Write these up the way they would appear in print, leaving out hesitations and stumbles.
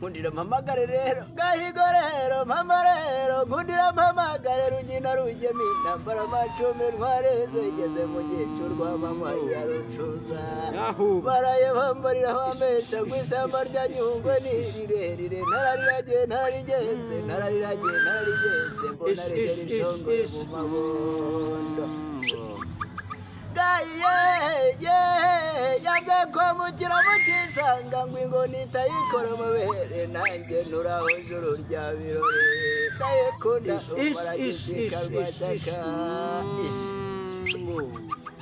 nkundira mpamagare rero gahigo rero mama rero nkundira mpamagare rugina rugemi nambara amacumi ntwareze igeze mu gicu rw'amanywa ya rucuza baraye bambarira bamesa ngo ishyamba rya Nyungwe ni rirerire nararigenze mbona regera ishongore mu mabondo yaze kwamukira mu kisanga ngo ingoni itayikora amabere nanjye nturaho ijoro rya birori ndayikunda umaragisika rwasaka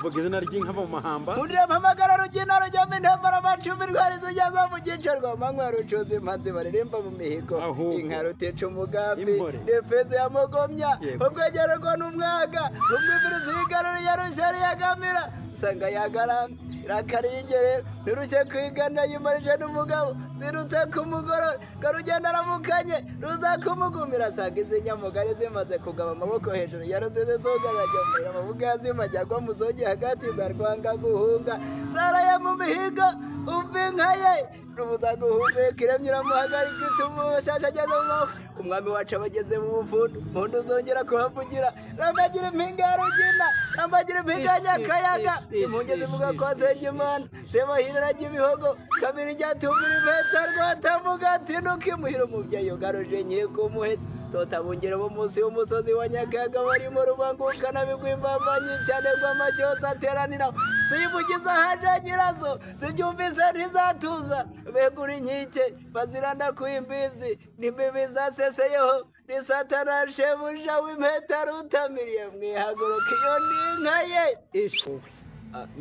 vuga izina ry'inka mu mahamba nkundira mpamagara rugina rujyamo intambara amacumi rwari zigeze mu gice rw'amanywa rucuza impanzi baririmba mu mihigo inka rutica umugambi defeze ya mugomya ubwegererwa n'umwaga umwibirizi yigaruriye rushyari yagamira usanga yagarambye irakariyingere ntirushye kwigana yimarije n'umugabo zirutse ku mugorora karugenda aramukanye ruza kumugumira asanga izi nyamugari zimaze kugaba amaboko hejuru yaruzize zogarajyamira amavuga yazimajya agwa mu zogi hagati za rwanga guhunga saraye mu mihigo umva inka ye rubuza guhumeka iremye iramuhagarika ituma umushasha ageze mu mafu umwami wacu abageze mu bufundu mundu uzongera kuhavugira ramagira impinga ya rugina ramagira impinga ya nyakayaga impunge zivuga ko asenga imana sebahirira ry'ibihogo kabiri ryatumira impeta rwatamuga ati nukimuhira umubyeyi ugaruje nkiko umuheta totabungera bo munsi y'umusozi wa Nyakayaga barimo rubangukana bigwimbambanyi cyane rw'amacyosa ateranira siyivugiza haje nyirazo sibyumvise ntizatuza begura inkike baziranda kw'imbizi n'imbibi zaseseyeho ni satana shebuja w'impeta rutamiriye mwihaguruka iyo n'inka ye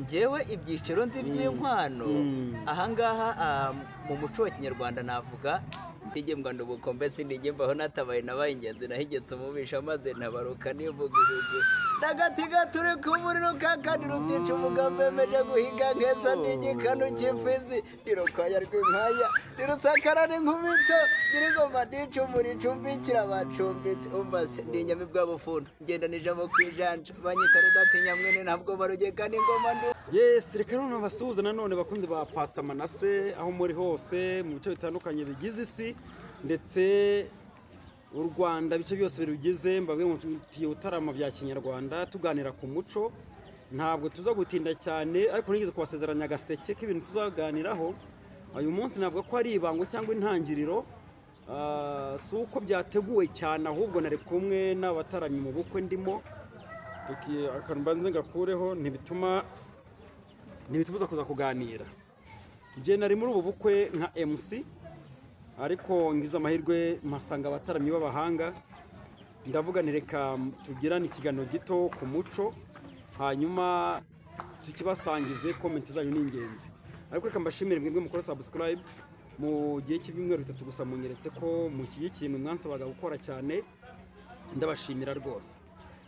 njyewe ibyiciro nzi by'inkwano ahangaha mu muco wa kinyarwanda navuga ndigembwa ndubukombe sinigembaho natabaye nabaye ingenzi nahigetse umubisha maze nabaruka nivuga ibigwi ndagatiga turi ku muriro kakandi rutica umugambi wemeje guhiga nkesa n'igikanu cy'imfizi nirukaya rw'inkaya nirusakara n'inkubito nyir'ingoma n'icumura icumbikira bacumbitse umbase ndi inyamibwa bufundu ngenda nijamo kwijanja banyita rudatinya mwene ntabwo barugeka n'ingoma ndu yes reka none basuhuza nanone bakunzi ba Pastor Manase aho muri hose mu bice bitandukanye bigize isi ndetse u Rwanda bice byose birugize mbabwe mu utarama bya kinyarwanda tuganira ku muco ntabwo tuza gutinda cyane ariko nigeze kubasezeranya gaseke k'ibintu tuzaganiraho uyu munsi ntabwo ko ari ibango cyangwa intangiriro suko byateguwe cyane ahubwo nari kumwe n'abataramye mu bukwe ndimo akanbanze ngakureho ntibitubuza kuza kuganira je nari muri ubu bukwe nka MC ariko ngize amahirwe mpasanga abataramyi b'abahanga ndavuga nireka tugirana ikiganiro gito ku muco hanyuma tukibasangize comment zanyu n'ingenzi ariko reka mbashimire mwebwe mukora subscribe mu gihe cy'ibyumweru bitatu gusa munyeretse ko mushyigikiye mwansabaga gukora cyane ndabashimira rwose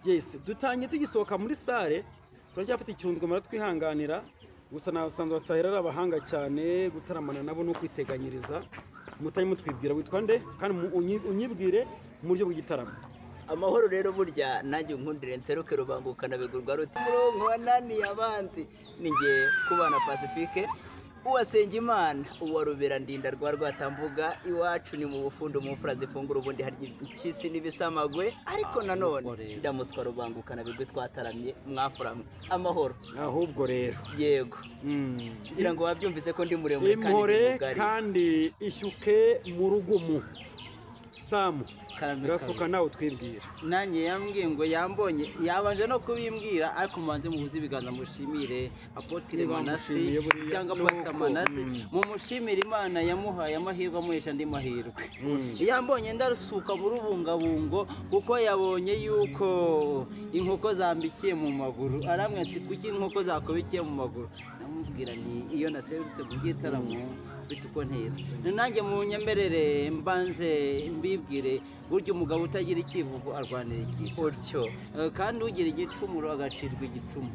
yes dutanye tugisohoka muri sale turacyafite icyunzwe mara twihanganira gusa nasanzwe batahera abahanga cyane gutaramana nabo no kwiteganyiriza mutanye mutwibwira witwa nde kandi unyibwire mu buryo bw'igitaramo amahoro rero burya nanjye nkundire nseruke rubangukana bigurwa ruti murongo wa nani yabanzi ninge kubana Pacifique uwasenga imana uwa rubera ndinda rwa rwatambuga iwacu ni mu bufundu mu mfura zifungura ubundi harya ikisi n'ibisamagwe ariko nanone ndamutswa rubangukana bigwe twataramye mwafuramo amahoro ahubwo rero yego ngira ngo wabyumvise ko ndi muremure kandi ishyuke mu rugumu Samu birasuka nawe twibwira nanjye yambwiye ngo yambonye yabanje no kubimbwira ariko mubanze muhuze ibiganza mushimire Apotre Manase cyangwa Pastor Manase mumushimire Imana yamuhaye amahirwe amuhesha ndi mahirwe yambonye ndarusuka mu rubungabungo kuko yabonye yuko inkoko zambikiye mu maguru aramwe ati kuki inkoko zakobikiye mu maguru namubwira ni iyo naserutse ku gitaramo ufite uko ntera nanjye mu nyemberere mbanze mbibwire buryo umugabo utagira ikivugo arwanira ikico utyo kandi ugira igicumuro agacirwa igicumu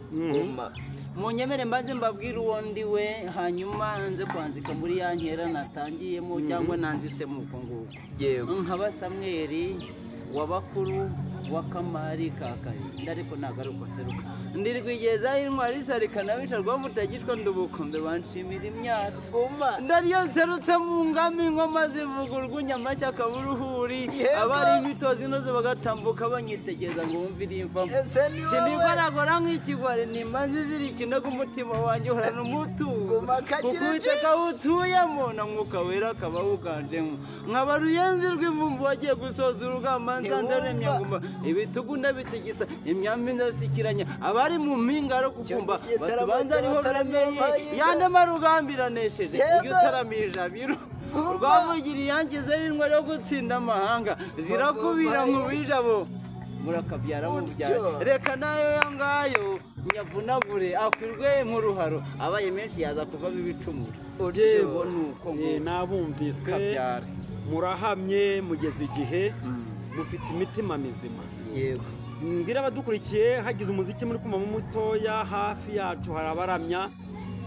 mu nyemere mbanze mbabwira uwo ndi we hanyuma nze kwanzika muri ya nkera natangiyemo cyangwa nanzitsemo uko nguko yego nkaba Samweli wabakuru wakamari kakarinda ariko nagaruka nseruka ndirwigeza intwari sarikana bisha rwamutagishwa ndubukombe banshimira imyato ndariyo nserutse mu ngami ngoma zivugurwa inyama cyakaburuhuri abari imitozi noze bagatambuka banyitegeza ngo bumvire imvamo sinigoragora nk'ikigware nimanzi zirikina ku mutima wanjye uhorana umutuzo kuko iteka utuyemo na mwuka wera akaba wuganjemo nkaba ruyenzi rw'ivumbu wagiye gusoza urugamba nsanzaremye nguma ibitugu ndabitegesa imyambi ndashyikiranya abari mu mpinga ro kukumba batubanza ariho biremeye yande marugambiranesheje iyo utaramije abiro rwavugiriye yangize intwari yo gutsinda amahanga zirakubira mu bijabo murakabyara mu byaro reka nayo yangayo nyavunagure akwirwe mu ruharo abaye menshi yaza kuvamo ibicumuro yego nuko nabumvise murahamye mugeze igihe mufite imitima mizima yego mbwira abadukurikiye hagize umuziki muri kumva mu mutoya hafi yacu hari abaramya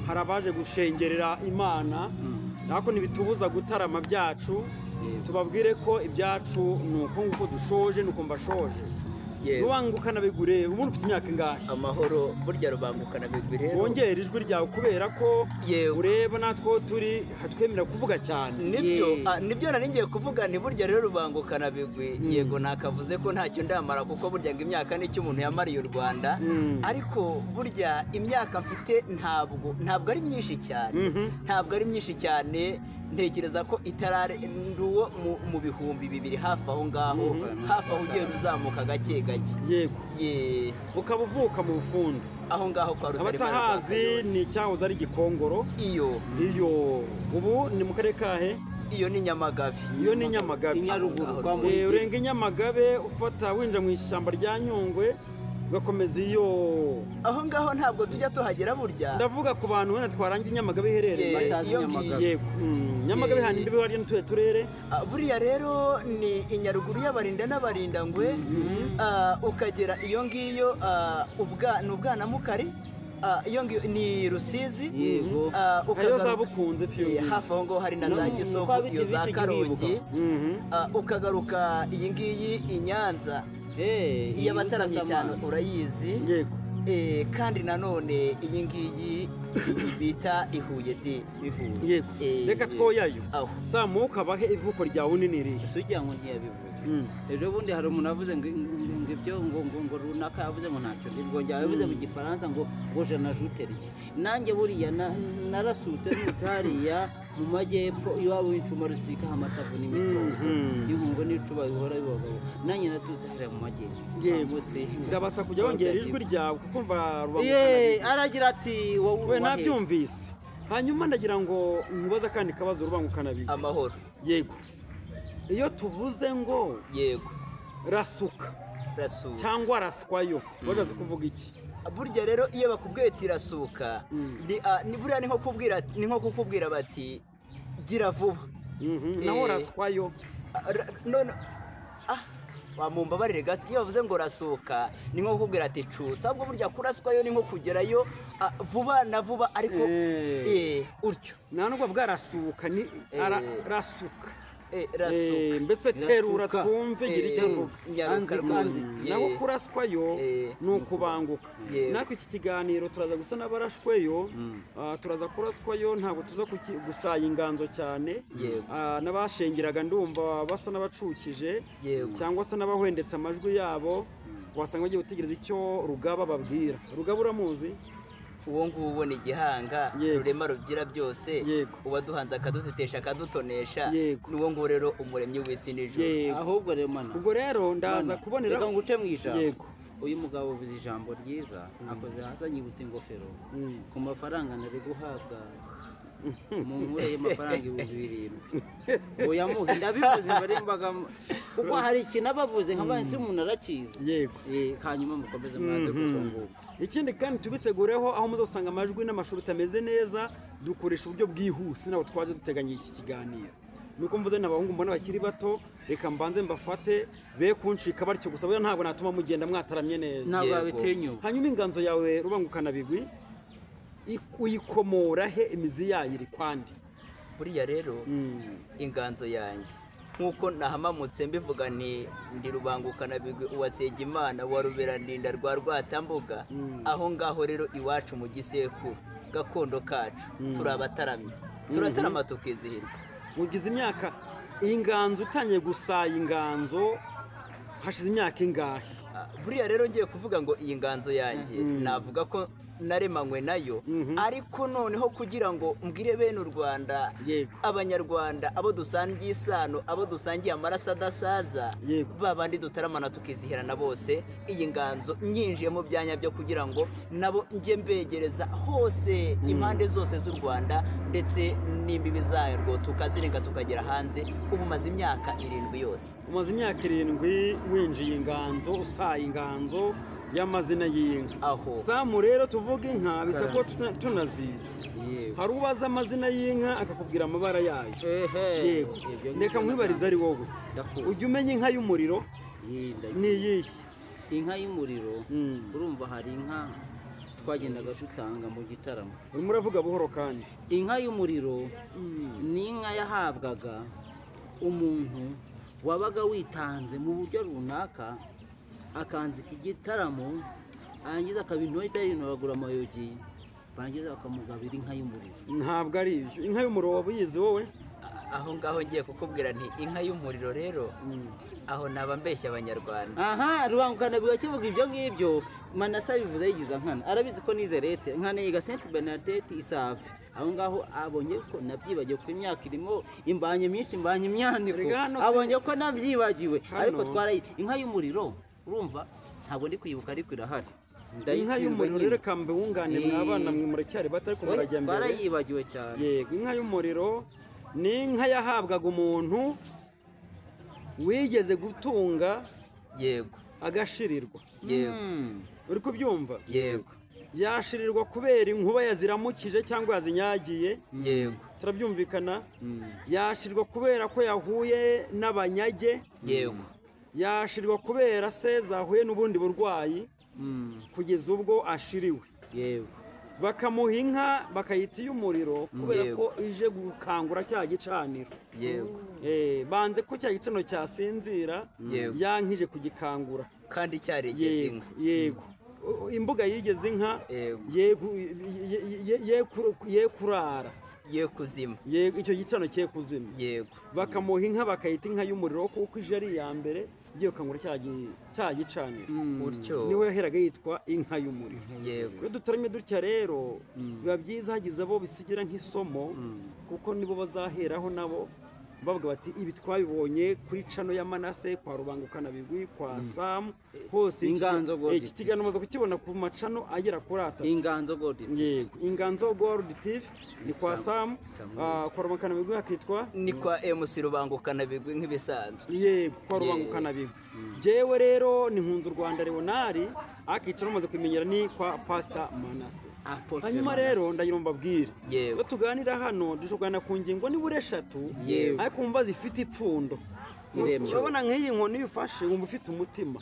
hari abaje gushengerera imana ariko ntibitubuza gutarama byacu tubabwire ko ibyacu ni uko nguko dushoje nuko mbashoje rubangukana bigure umuntu ufite imyaka ingahe amahoro burya rubangukana bigure rero wongera ijwi ryawe kubera ko ureba natwo turi hatwemera kuvuga cyane nibyo nari ngiye kuvuga ni burya rero rubangukana bigwe yego nakavuze ko ntacyo ndamara kuko burya ngo imyaka nicyo umuntu yamariye u Rwanda ariko burya imyaka mfite ntabwo ari myinshi cyane ntekereza ko itarare nduwo mu bihumbi 2 hafi aho ngaho hafi aho ugiye uzamuka gake gake yego ukaba uvuka mu bufundo aho ngaho kwa Rutaremara abatahazi ni cyahoze ari Gikongoro iyo ubu ni mu karere kahe iyo ni Nyamagabe Inyaruguru urenga Inyamagabe ufata winja mu ishyamba rya Nyungwe ugakomeza iyo aho ngaho ntabwo tujya tuhagera burya ndavuga ku bantu wenda twarangiye Nyamagabe iherereye batazi Nyamagabe Nyamagabe handi mbibe wari n'utuye turere buriya rero ni Inyaruguru y'abarinda n'abarindangwe ukagera iyo ngiyo ni Ubwanamukari iyo ngiyo ni Rusizi zabukunze hafi aho ngaho hari na za Gisovu iyo za Karongi ukagaruka iyi ngiyi i Nyanza iyo abataramye cyane urayizi kandi nanone iyi ngiyi bita ihuye yego reka twoyayo samuka bahe ivuko ryawe niniriye sugira ngo ntiyabivuze ejo bundi hari umuntu avuze ngo ibyo ngo runaka yavuze ngo ntacyo ndibwongera yavuze mu gifaransa ngo je najuteriye nanjye buriya narasutse n'utariya mu majyepfo iwabo w'incuma rusika amatavu n'imitozo y'inkungo n'icuba bihora bibagabo nanjye natutse hariya mu majyepfo yego ndabasa kujya wongera ijwi ryawe kuko mva aragira ati wowe nabyumvise hanyuma ndagira ngo nkubaza kandi kabazo rubangukana bibi amahoro yego iyo tuvuze ngo yego rasuka cyangwa raswayo wajaze kuvuga iki burya rero iyo bakubwiye ati rasuka ni buriya ni nko kukubwira bati gira vuba naho raswayo none wamumbabarire gato iyo bavuze ngo rasuka ni nko kukubwira ati cutsa ahubwo burya kuraswayo ni nko kugerayo vuba na vuba ariko utyo nta nubwo bwarasuka ni rasuka mbese terura twumve gira icyo avuga naho kuraswayo ni ukubanguka natwe iki kiganiro turaza gusa n'abarashweyo turaza kuraswayo ntabwo tuza gusaya inganzo cyane n'abashengeraga ndumva basa n'abacukije cyangwa se n'abahwendetse amajwi yabo wasanga bagiye gutegereza icyo Rugaba babwira Rugaba uramuzi uwo nguwo ni igihanga rurema rubyira byose uwaduhanze akadutetesha akadutonesha n'uwo nguwo rero umuremyi w'isi n'ijuru ahubwo rero mana ubwo rero ndaza kubonera reka nguce mu ijambo uyu mugabo uvuze ijambo ryiza akoze hasi anyibutsa ingofero ku mafaranga nari guhabwa mu nkuru y'amafaranga 7,000 ngo yamuhe ndabivuze mbarembaga kuko hari ikintu abavuze nk'abandi si umuntu arakizi hanyuma mukomeze mwaze kuko ikindi kandi tubisegureho aho muzosanga amajwi n'amashuri tameze neza dukoresha uburyo bwihuse naho twaje duteganya iki kiganiro nuko mvuze n'abahungu mbona bakiri bato reka mbanze mbafate be kunshika barcyo gusa byo ntabwo natuma mugenda mwataramye neza ntabwo abitenyo hanyuma inganzo yawe rubangukana bigwi uyikomora he imizi yayo iri kwandi buriya rero inganzo yanjye nk'uko nahamamutse mbivuga ndi rubangukana bigwi uwasega imana wa ruberandinda rwa rwatambuga aho ngaho rero iwacu mu gisekuru gakondo kacu turi abataramyi turatarama tukizihirwa. ugize imyaka inganzo utangiye gusaya inganzo hashize imyaka ingahe? buriya rero ngiye kuvuga ngo iyi nganzo yanjye navuga ko naremanywe nayo ariko noneho kugira ngo mbwire bene u Rwanda abanyarwanda abo dusangiye isano abo dusangiye amaraso adasaza babandi dutaramana tukizihirana bose iyi nganzo nyinjiye mu byanya byo kugira ngo nabo njye mbegereza hose impande zose z'u Rwanda ndetse n'imbibi zarwo tukazirenga tukagera hanze. ubu maze imyaka 7 yose. umaze imyaka 7 winjiye inganzo usaye inganzo y'amazina y'inka. aho Samu rero tuvuga inka bisa ko tunazizi. hari ubaza amazina y'inka akakubwira amabara yayo. Yego reka nkwibariza ari wowe ujya umenya inka y'umuriro ni iyihe? inka y'umuriro urumva hari inka twagendaga tutanga mu gitaramo. urimo uravuga buhoro kandi. inka y'umuriro ni inka yahabwaga umuntu wabaga witanze mu buryo runaka akanzika igitaramo arangiza akabintu itarinogura amayogi bangiza bakamugabira inka y'umuriro. ntabwo ari ibyo. inka y'umuriro waba uyizi wowe? aho ngaho ngiye kukubwira nti inka y'umuriro rero aho naba mbeshya abanyarwanda. aha rubangukana bigakivuga ibyo ngibyo Manase bivuze yigiza nkana arabizi ko nize lete nkana yiga Saint Bernadette Isave. aho ngaho abonye ko nabyibagiwe ku imyaka irimo imbanye myinshi imbanye imyaniko abonye ko nabyibagiwe ariko twarayi inka y'umuriro urumva ntabwo ndi kuyibuka ariko irahari. inka y'umuriro rero kambe wunganire mwabana mwe muracyari bato ariko murajya mbere. barayibagiwe cyane. yego inka y'umuriro ni inka yahabwaga umuntu wigeze gutunga yego agashirirwa. yego uri kubyumva? yego yashirirwa kubera inkuba yaziramukije cyangwa yazinyagiye. yego turabyumvikana. yashirirwa kubera ko yahuye n'abanyage. yego yashirirwa kubera se zahuye n'ubundi burwayi kugeza ubwo ashiriwe. yego bakamuha inka bakayita iy'umuriro kubera ko ije gukangura cya gicaniro. yego banze ko cya gicaniro cyasinzira yankije kugikangura kandi cyarigeze inka. yego imbuga yigeze inka ye kurara ye kuzima. yego icyo gicaniro cye kuzima. yego bakamuha inka bakayita inka y'umuriro kuko ije ari iya mbere igiye gukangura cya gicaniro. utyo niho yaheraga yitwa inka y'umuriro. yego iyo dutaramye dutya rero biba byiza hagize abo bisigira nk'isomo kuko nibo bazaheraho nabo bavuga bati ibi twabibonye kuri cano ya Manase kwa Rubangukana bigwi kwa Samu hose. Inganzo Gold iki kiganiro muza kukibona ku macano agera kuri 3. Inganzo Gold. yego Inganzo Gold TV ni kwa Samu. kwa Rubangukana bigwi akitwa ni kwa MC Rubangukana bigwi nk'ibisanzwe. yego kwa Rubangukana bigwi. jewe rero ni Nkunzu Rwanda Leonari akicaro maze kumenyera ni kwa Pastor Manase. hanyuma rero ndagira mbabwire iyo tuganira hano dushobora ku ngingo ni bure 3 ariko umva zifite ipfundo. urabona nk'iyi nkoni iyo ufashe wumva ufite umutima.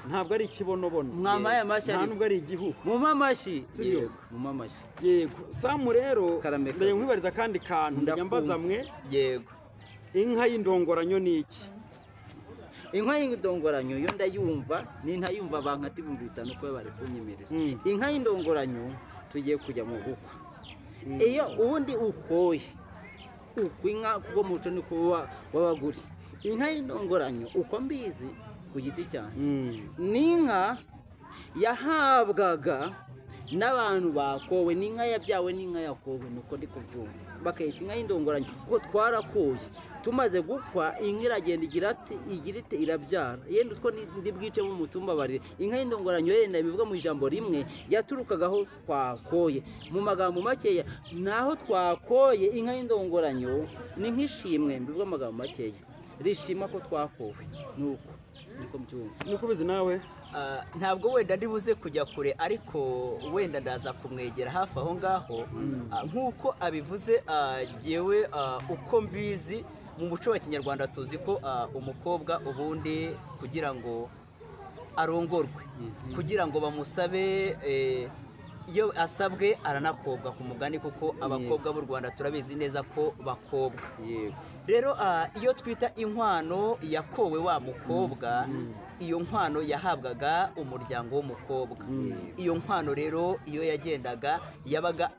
ntabwo ari ikibonobono. mwamaye amashyi nta nubwo ari igihugu. mu mamashi. sibyo mu mamashi. yego Samu rero ndagira nkwibariza kandi kantu ndambaza mwe. yego inka y'indongoranyo ni iki? inka y'indongoranyo yo ndayumva ni ntayumva bankati 500 ko bari kunyemerera. inka y'indongoranyo tugiye kujya mu bukwa iyo ubundi ukoye uko inka kuko muco ni kuba wabaguri. inka y'indongoranyo uko mbizi ku giti cyanjye ni inka yahabwaga n'abantu bakowe, n'inka yabyawe n'inka yakowe nuko ndi kubyumva bakayita inka y'indongoranyo kuko twarakoye tumaze gukwa inka iragenda igira iti irabyara yenda utwo ndi bwice mu mutumba barire. inka y'indongoranyo yenda bivuga mu ijambo rimwe yaturukagaho twakoye. mu magambo makeya naho twakoye inka y'indongoranyo ni nk'ishimwe bivuga amagambo makeya rishima ko twakowe. nuko niko mbyumva. nuko bizi nawe ntabwo wenda ndi buze kujya kure ariko wenda ndaza kumwegera hafi aho ngaho nk'uko abivuze. jyewe uko mbizi mu muco wa kinyarwanda tuzi ko umukobwa ubundi kugira ngo arongorwe kugira ngo bamusabe iyo asabwe aranakobwa ku mugani kuko abakobwa b'u Rwanda turabizi neza ko bakobwa. rero iyo twita inkwano yakowe wa mukobwa iyo nkwano yahabwaga umuryango w'umukobwa iyo nkwano rero iyo yagendaga yabaga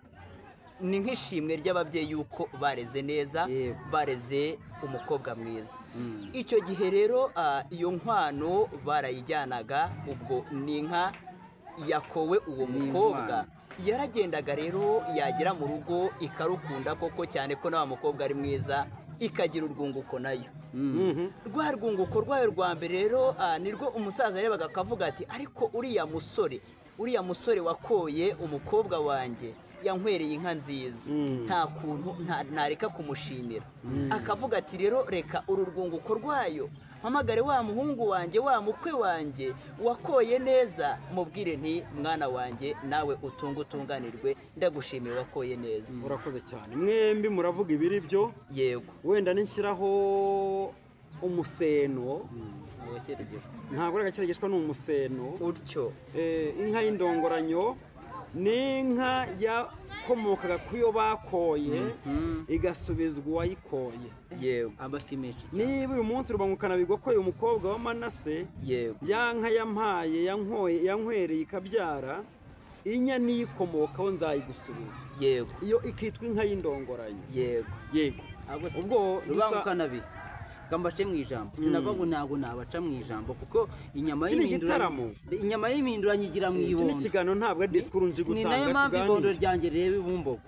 ni nk'ishimwe ry'ababyeyi yuko bareze neza bareze umukobwa mwiza icyo gihe rero iyo nkwano barayijyanaga ubwo ni inka yakowe uwo mukobwa yaragendaga rero yagera mu rugo ikarukunda koko cyane ko n'awa mukobwa ari mwiza ikagira urwunguko nayo rwa rwunguko rwayo rwa mbere rero nirwo umusaza yarebaga akavuga ati ariko uriya musore wakoye umukobwa wanjye yankwereye inka nziza nta kuntu ntareka kumushimira akavuga ati rero reka uru rwunguko rwayo mpamagare wa muhungu wanjye wa mukwe wanjye wakoye neza mubwire nti mwana wanjye nawe utunganirwe ndagushimiye wakoye neza urakoze cyane mwembi muravuga ibiri byo yego wenda nishyiraho umuseno ntabwo ari agakeregeshwa ni umuseno utyo inka y'indongoranyo ni inka yakomokaga ku yo bakoye igasubizwa uwayikoye yego abasimeje niba uyu munsi rubangukana bigokoye umukobwa wa Manase yego ya nka yampaye yankwereye ikabyara inya niyikomokaho nzayigusubiza yego iyo ikitwa inka y'indongoranyo yego ubwo rubangukana bi kambace mu ijambo sinava ngo ntago nabaca mu ijambo kuko inyama y'iminduranye igira mu ibondo iki kiganiro ntabwo ari disikuru nje gutanga ni nayo mpamvu ibondo ryanjye reba ibumbogo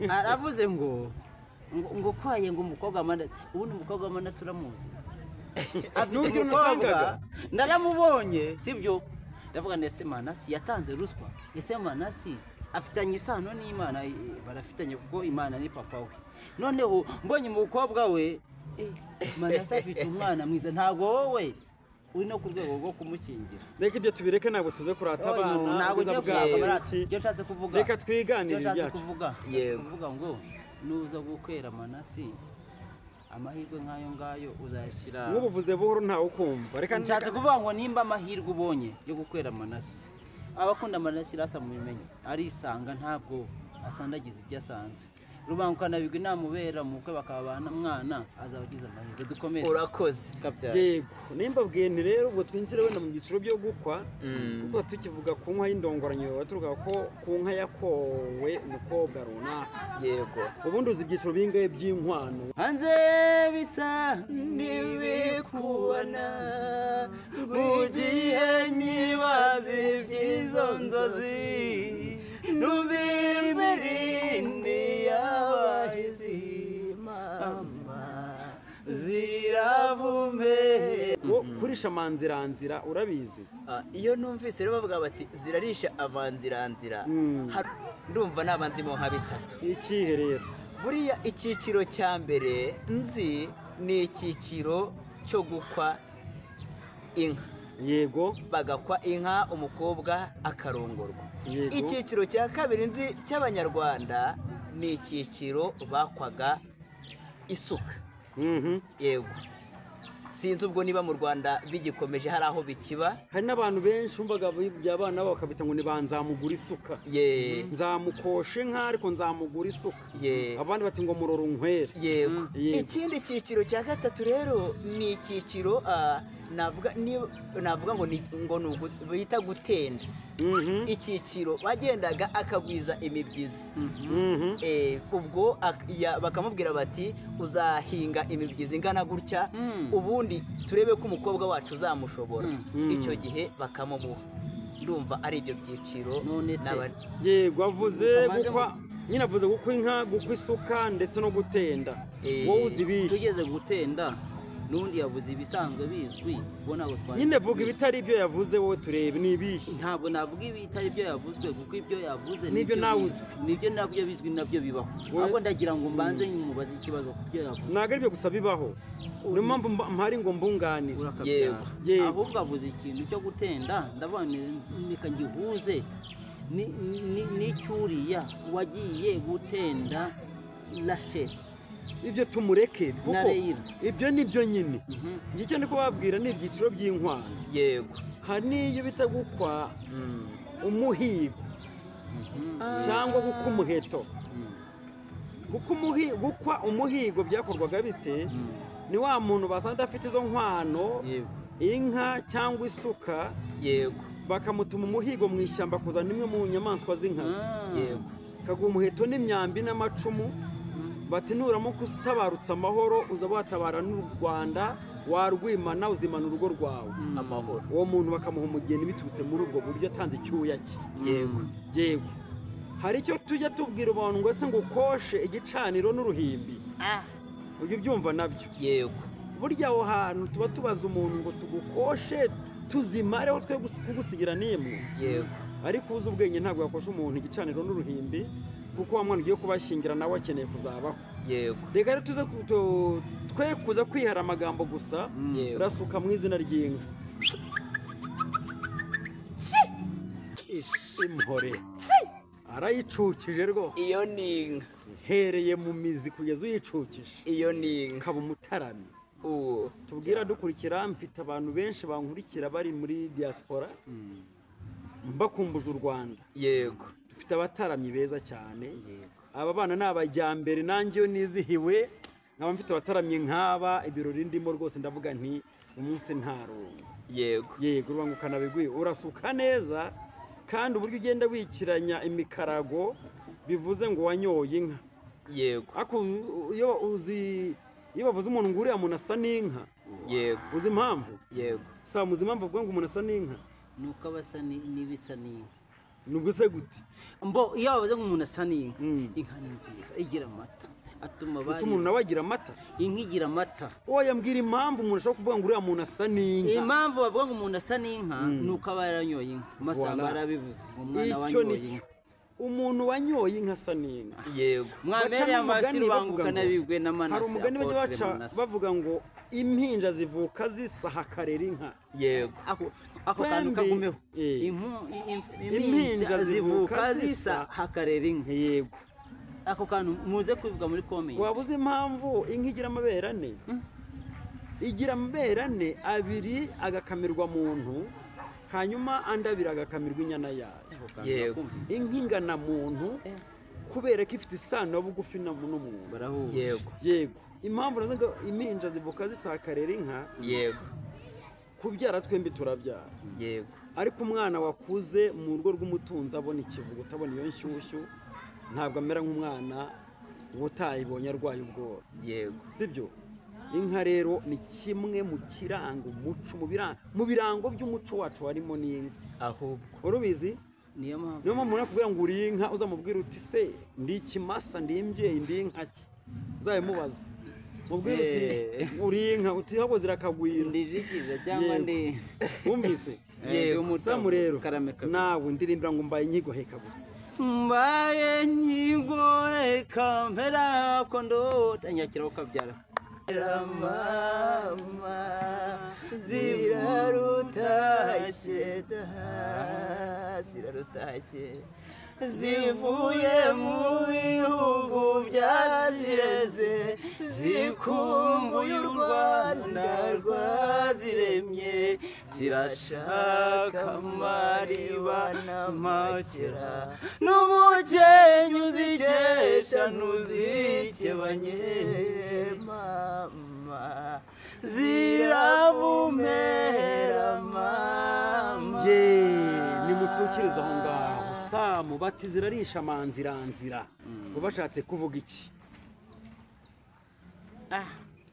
aravuze ngo kwaye ngo umukobwa Manase ubundi umukobwa Manase uramuzi afite umukobwa ndaramubonye sibyo ndavuga ndetse Manase yatanze ruswa ese Manase afitanye isano n'Imana barafitanye kuko Imana ni papa we noneho mbonye umukobwa we Manase afite umwana mwiza ntago wowe uri no ku rwego rwo kumukingira reka ibyo tubireke ntabwo tuze kurata abana ntabwo byo nshatse kuvuga reka twiganire ibyacu kuvuga ngo nuza gukwera Manase amahirwe nk'ayo ngayo uzayashyira nk'ubuvuze buhoro ntawe ukumva reka nshatse kuvuga ngo nimba amahirwe ubonye yo gukwera Manase abakunda Manase rasa mu bimenye arisanga ntabwo asandagiza ibyo asanze rubangukana bigwi namubera mukwe bakabana mwana azabagiza amahirwe dukomeze urakoze yego nimba bwene rero ubwo twinjire wenda mu giciro byo gukwa kuko tukivuga ku nka y'indongoranyo baturuka ko ku nka yakowe umukobwa runaka yego ubundi uzi ibyiciro bingahe by'inkwano hanze bisa ntibikubona mu gihe nyibaza iby'izo nzozi numva imirindi y'abahizi mama ziravume kurisha amanziranzira urabizi iyo numvise rero bavuga bati zirarisha amanziranzira ndumva nabanzimo nka bitatu ikihe rero buriya icyiciro cya mbere nzi ni icyiciro cyo gukwa inka yego bagakwa inka umukobwa akarongorwa icyiciro cya kabiri nzi cy'abanyarwanda ni icyiciro bakwaga isuka yego sinzi ubwo niba mu Rwanda bigikomeje hari aho bikiba hari n'abantu benshi bumvaga abana babo bakabita ngo nzamugura isuka nzamukoshe inka ariko nzamugura isuka abandi bati ngo muroro nkwere yego ikindi cyiciro cya gatatu rero ni icyiciro navuga ngo bita gutenda icyiciro bagendaga akagwiza imibyizi ubwo bakamubwira bati uzahinga imibyizi ingana gutya ubundi turebe ko umukobwa wacu uzamushobora icyo gihe bakamumuha ndumva ari ibyo byiciro yego avuze gukwa nyine avuze gukwa inka gukwa isuka ndetse no gutenda wowe uzi ibihe tugeze gutenda n'undi yavuze ibisanzwe bizwi ubwo ntabwo twari nyine vuga ibitari ibyo yavuze wowe turebe ni ibihe ntabwo navuga ibitari ibyo yavuzwe kuko ibyo yavuze nibyo nawe uzi nibyo nabyo bizwi nabyo bibaho ahubwo ndagira ngo mbanze mubaze ikibazo ku byo yavuze ntabwo ari byo gusa bibaho niyo mpamvu mpari ngo mbunganire yego ahubwo avuze ikintu cyo gutenda ndavuga reka ngihuze n'icyuriya wagiye gutenda rasheli ibyo tumureke kuko ibyo nibyo nyine icyo ndi kubabwira ni ibyiciro by'inkwano yego hari n'iyo bita gukwa umuhigo cyangwa gukwa umuheto kuko gukwa umuhigo byakorwaga bite ni wa muntu basanze afite izo nkwano inka cyangwa isuka yego bakamutuma umuhigo mu ishyamba kuzana imwe mu nyamaswa z'inkazi yego kaguha umuheto n'imyambi n'amacumu bati nuramuka utabarutse amahoro uza watabara n'u Rwanda warwimana uzimana urugo rwawe amahoro uwo muntu bakamuha umugeni biturutse muri ubwo buryo atanze icyuya cye yego hari icyo tujya tubwira abantu ngo se ngo ukoshe igicaniro n'uruhimbi ujye ubyumva nabyo yego burya aho hantu tuba tubaza umuntu ngo tugukoshe tuzimareho twe kugusigira n'imwe yego ariko uzi ubwenge ntabwo yakosha umuntu igicaniro n'uruhimbi kuko wa mwana ugiye kubashyingira nawe akeneye kuzabaho yego reka rero tuze twe kuza kwihara amagambo gusa urasuka mu izina ry'inka impore arayicukije rwose iyo ni inka hereye mu mizi kugeza uyicukije iyo ni inka kaba umutarami tubwira dukurikira mfite abantu benshi bankurikira bari muri diaspora mbakumbuje u Rwanda yego dufite abataramyi beza cyane aba bana ni abajyambere nanjye iyo nizihiwe nkaba mfite abataramyi nk'aba ibirori ndimo rwose ndavuga nti umunsi ntarungu yego urubangukana bigwi urasuka neza kandi uburyo ugenda wikiranya imikarago bivuze ngo wanyoye inka yego iyo bavuze umuntu ngo uriya muntu asa n'inka yego uzi impamvu yego saa muzi impamvu bavuga ngo umuntu asa n'inka nuko abasa n'ibisa n'inka nubwo se gute iyo bavuze ngo umuntu asa n'inka inka ni nziza igira amata atuma ese umuntu nawe agira amata inka igira amata yambwira impamvu umuntu ashobora kuvuga ngo uriya muntu asa n'inka impamvu bavuga ngo umuntu asa n'inka nuko aba yaranyoye inka amasanga yarabivuze umwana wanyoye inka umuntu wanyoye inka asa n'inka yego mwabereye amashyi bangukana bigwe n'amanasi hari umugani bajya baca bavuga ngo impinja zivuka zisa hakarera inka yego ako kantu kagumeho impinja zivuka zisa hakarera inka yego ako kantu muze kubivuga muri comment wabuze impamvu inka igira amabere ane igira amabere ane abiri agakamirwa muntu hanyuma andi abiri agakamirwa inyana yayo yego inka ingana muntu kubera ko ifite isano bugufi n'umuntu yego impamvu nazo ngo impinja zivuka zisakarera inka yego kubyara twembi turabyara yego ariko umwana wakuze mu rugo rw'umutunzi abona ikivugo utabona iyo nshyushyu ntabwo amera nk'umwana utayibonye arwaye ubwoba yego sibyo inka rero ni kimwe mu kiranga umuco mu birango by'umuco wacu harimo n'inka ahubwo urubizi niyo mpamvu nakubwira ngo uri inka uzamubwira uti se ndi ikimasa ndi imbyeyi ndi inka ki uzabimubaza mubwira uti uri inka uti ahubwo zirakagwira ndijigije cyangwa ndi wumvise yego samu rero nawe ndirimbira ngo mbaye inyigoheka gusa mbaye nyigoheka mpera ko ndota nyakira ukabyara mama zirarutashye zivuye mu bihugu byazireze zikumbuye u Rwanda rwaziremye zirashaka amariba n'amakera n'umukenyi uzikesha ntuzikebanye mama ziravumera mama nimucukiriza aho ngaho samu bati zirarisha amanziranzira bashatse kuvuga iki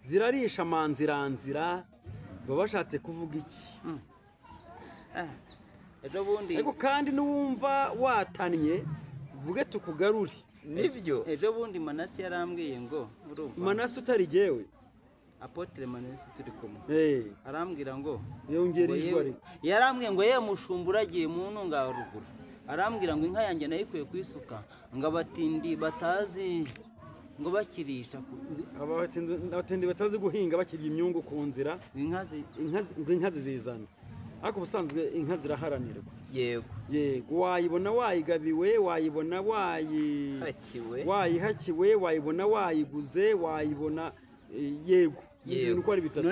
zirarisha amanziranzira baba bashatse kuvuga iki ejo bundi ariko kandi n'uwumva watannye vuge tukugarure nibyo ejo bundi manasi yarambwiye ngo manasi utari jyewe Apotre Manesi turi kumwe arambwira ngo yongera ijwi ariko yarambwiye ngo ye mushumbura agiye mu ntunga ruguru arambwira ngo inka yanjye nayikuye kwisuka ngo abatindi batazi ngo bakirisha abatindi batazi guhinga bakirya imyungu ku nzira inka zizizana ariko ubusanzwe inka ziraharanirwa yego wayibona wayigabiwe wayibona wayihakiwe wayibona wayiguze wayibona yego ibintu uko ari bitatu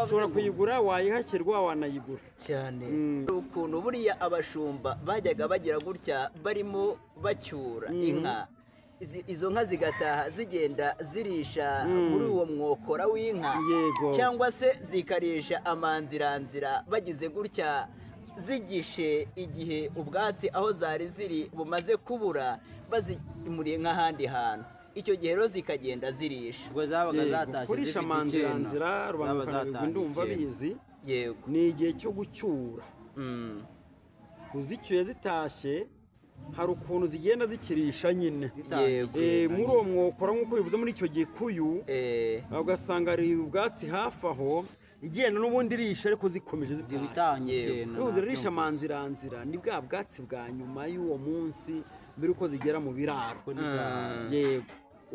ushobora kuyigura wayihakirwa wanayigura cyane ukuntu buriya abashumba bajyaga bagira gutya barimo bacyura inka izo nka zigataha zigenda zirisha muri uwo mwokora w'inka cyangwa se zikarisha amanziranzira bagize gutya zigishe igihe ubwatsi aho zari ziri bumaze kubura bazimuriye nk'ahandi hantu icyo gihe rero zikagenda zirisha ubwo zabaga zatashye kurisha amanziranzira rubangukana ndumva bizi ni igihe cyo gucyura uzicyuye zitashye hari ukuntu zigenda zikirisha nyine muri uwo mwokora nk'uko bivuze muri icyo gikuyu ugasanga hari ubwatsi hafi aho igenda n'ubundi irisha ariko zikomeje zitashye zirisha amanziranzira ni bwa bwatsi bwa nyuma y'uwo munsi mbere uko zigera mu biraro yego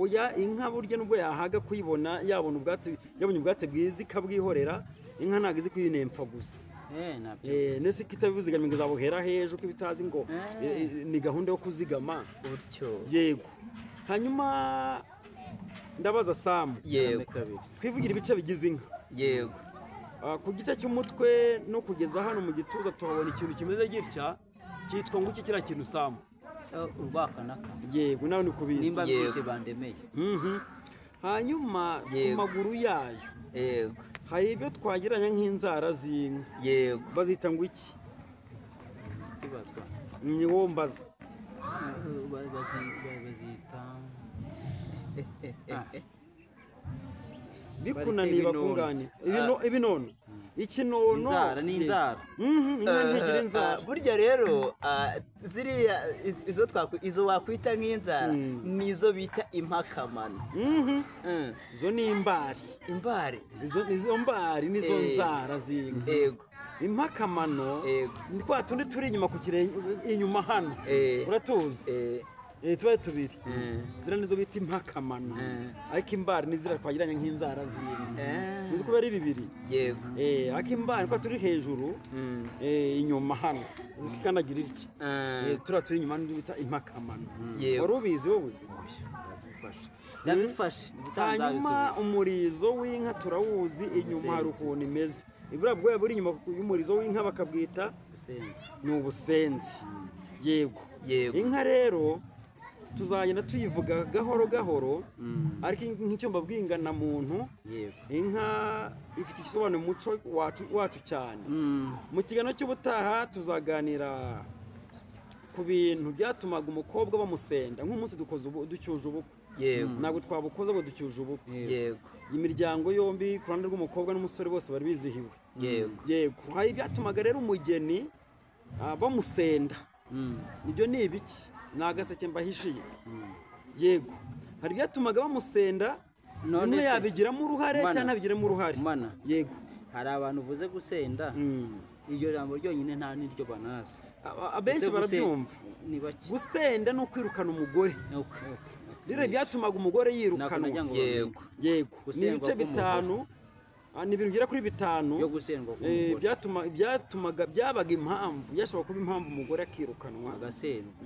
oya inka burya nubwo yahaga kuyibona yabona ubwatsi yabonye ubwatsi bwiza ikabwihorera inka ntabwo izi kuyinemfa gusa nese kitabivuzigamye ngo zabuhera hejuru ko bitazi ngo ni gahunda yo kuzigama yego hanyuma ndabaza Samu twivugira ibice bigize inka yego ku gice cy'umutwe no kugeza hano mu gituza tuhabona ikintu kimeze gitya cyitwa ngo iki kiriya kintu Samu urwakanaka yego nawe ni kubizi nimba byose bandemeye hanyuma ku maguru yayo yego hari ibyo twagiranya nk'inzara z'inka yego bazita ngo iki kibazwa ni wowe mbaza bazita bikunaniye bakungane ibinono ikinono inzara ni inzara inka ntigira inzara burya rero ziriya izo wakwita nk'inzara nizo bita impakamano izo ni imbari izo mbari nizo nzara z'inka yego impakamano ni kwa tundi turi inyuma ku kirenge inyuma hano uratuzi tubaye tubiri zira nizo bita impakamano ariko imbari nizira twagiranye nk'inzara z'inka nizo kuba ari bibiri yego ariko imbari kwa turi hejuru inyuma hano zikanagira iki turi inyuma nizo bita impakamano wari ubizi wowe ndabifashe hanyuma umurizo w'inka turawuzi inyuma hari ukuntu imeze ibura bwoya buri inyuma y'umurizo w'inka bakabwita ni ubusenzi yego inka rero tuzagenda tuyivuga gahoro gahoro ariko nk'icyo mbabwingana muntu inka ifite igisobanuro mu muco wacu cyane mu kiganiro cy'ubutaha tuzaganira ku bintu byatumaga umukobwa bamusenda nk'umunsi ducyuje ubukwe ntabwo twabukoze ngo ducyuje ubukwe imiryango yombi ku ruhande rw'umukobwa n'umusore bose bari bizihiwe yego hari ibyatumaga rero umugeni bamusenda nibyo ni ibiki ni agaseke mbahishiye yego hari ibyatumaga bamusenda none yabigiramo uruhare cyangwa ntabigiramo uruhare yego hari abantu uvuze gusenda iryo jambo ryonyine nta n'iryo banazi abenshi barabyumva gusenda ni ukwirukana umugore rero byatumaga umugore yirukanwa yego ni ibice bitanu ni ibintu bigera kuri bitanu byatumaga byabaga impamvu byashobora kuba impamvu umugore akirukanwa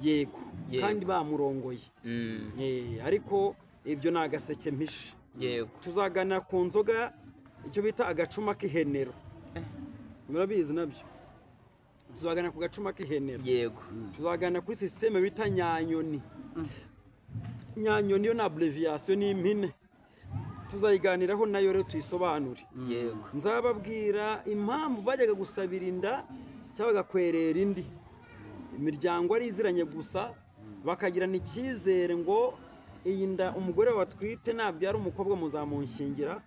yego kandi bamurongoye ariko ibyo ni agaseke mpishe tuzaganira ku nzoga icyo bita agacuma k'ihenero murabizi nabyo tuzaganira ku gacuma k'ihenero tuzaganira kuri sisiteme bita nyanyoni nyanyoni yo ni abreviyasiyo ni impine tuzayiganiraho nayo rero tuyisobanure nzababwira impamvu bajyaga gusabira inda cyangwa bagakwerera indi imiryango ari iziranye gusa bakagirana icyizere ngo iyi nda umugore watwite nabyara umukobwa muzamunshingira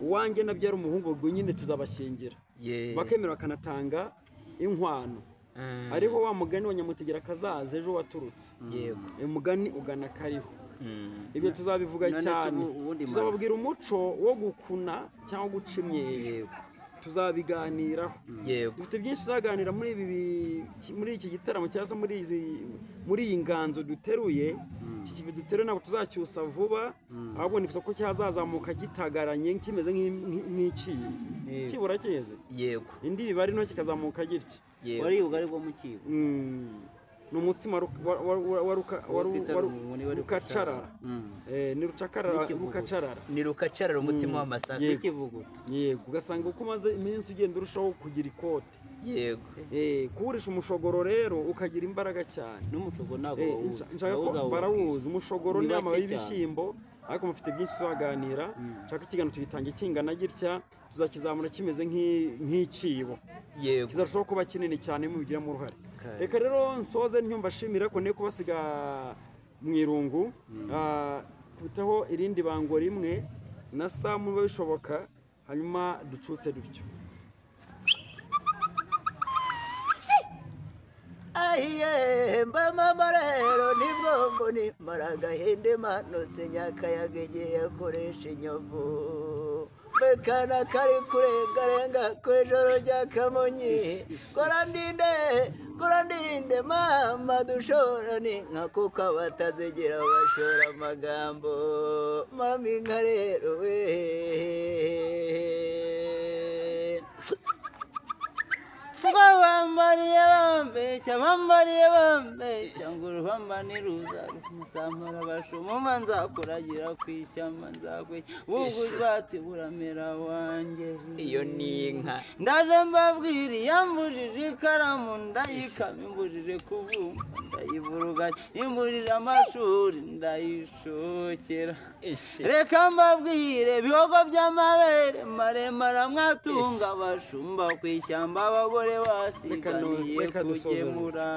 uwanjye nabyara umuhungu ubwo nyine tuzabashingira bakemera bakanatanga inkwano ariho wa mugani wa nyamutegera akazaza ejo waturutse umugani ugana kariho ibyo tuzabivuga cyane tuzababwira umuco wo gukuna cyangwa guca imyeyo tuzabiganiraho dufite byinshi tuzaganira muri iki gitaramo cyangwa se muri iyi nganzo duteruye iki kivi duteruye ntabwo tuzacyusa vuba ahubwo ni isoko cyazazamuka gitagaranye kimeze nk'ikiyi kibura cyeze indi bibari nto kikazamuka gitya wari ubugari bwo mu kibo ni umutsima wa rukacarara. Ni rukacarara. Ni rukacarara umutsima w'amasaka. Ikivuguto. Yego, ugasanga uko umaze iminsi ugenda urushaho kugira ikote. Yego. Kuwurisha umushogoro rero ukagira imbaraga cyane. N'umushogoro ntabwo barawuzi. Umushogoro ni amababi y'ibishyimbo, ariko mufite byinshi tuzaganira. Nshaka ikiganiro tugitange kingana gitya, tuzakizamura kimeze nk'icibo. Yego. Kizarushaho kuba kinini cyane mubigiramo uruhare. Reka rero nsoze ntyumbashimira ko ne kubasiga mu irungu. Kubitaho irindi bango rimwe na saa mu bishoboka, hanyuma ducutse dutyo. Ahiye mba mama rero nibwo mboni maragahende manutse Nyakayaga igiye akoresha inyovu bekana kari kurengarenga kw'ijoro rya Kamonyi kora ndinde mama dushorane nka kuko abatazigira bashora amagambo mama inka rero we bambariye bambe cyangwa urubambane ruza rumusamara bashoma nzakuragira ku ishyamba nzakwe ubugwatsi buramera wanjye. Iyo ni inka. Ndaje mbabwira yambujije ikaramu ndayikama imbujije kuvumba ndayivuruganya imbujije amashuri ndayishokera. Reka mbabwire bihogo by'amabere maremare mwatunga abashumba ku ishyamba abagore basiganiye kugemura.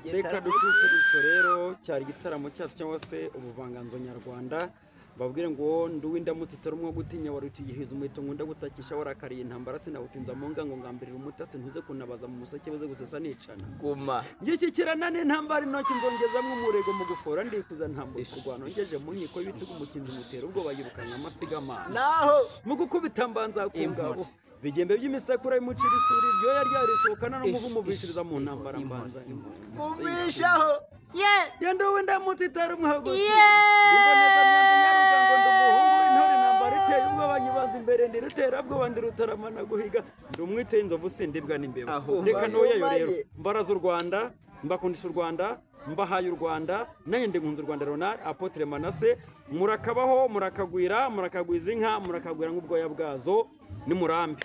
Reka ducutse dutyo rero cyari igitaramo cyacu cyangwa se ubuvanganzo nyarwanda. Babwire ngo nduwindamutse itarumwe gutinya wari tuyihiza umuheto nkunda gutakisha warakariye intambara sinawutinza mu ngango ngambirira umutasi ntuze kunabaza mu museke beze gusesa nicana guma ngishyikirana n'intambara intoki nzongezamwe umurego mu gufora ndikuza ntambo kurwana ngeje mu nkiko y'ibitugu umukinzi mutera ubwo bayirukanye amasigamana naho mu gukubita mbanza kungabo bigembe by'imisekura y'umuciri isuri ryo yaryarisohokana no muvumubishiriza mu ntambara mbanza kumishaho yenda windamutse itarumwe imboneza nyarugango ndumuhungu w'intore intambara iteye ubwoba nyibanza imbere ndirutera bwoba ndirutaramana guhiga ndumwiteye inzovu sindibwa n'imbeba. Reka noyeyo rero mbaraza u Rwanda mbakundisha u Rwanda mbahaye u Rwanda nanjye nkunze u Rwanda. Ronald Apotre Manase murakabaho murakagwira murakagwiza inka murakagwira nk'ubwoya bwazo ni murambi.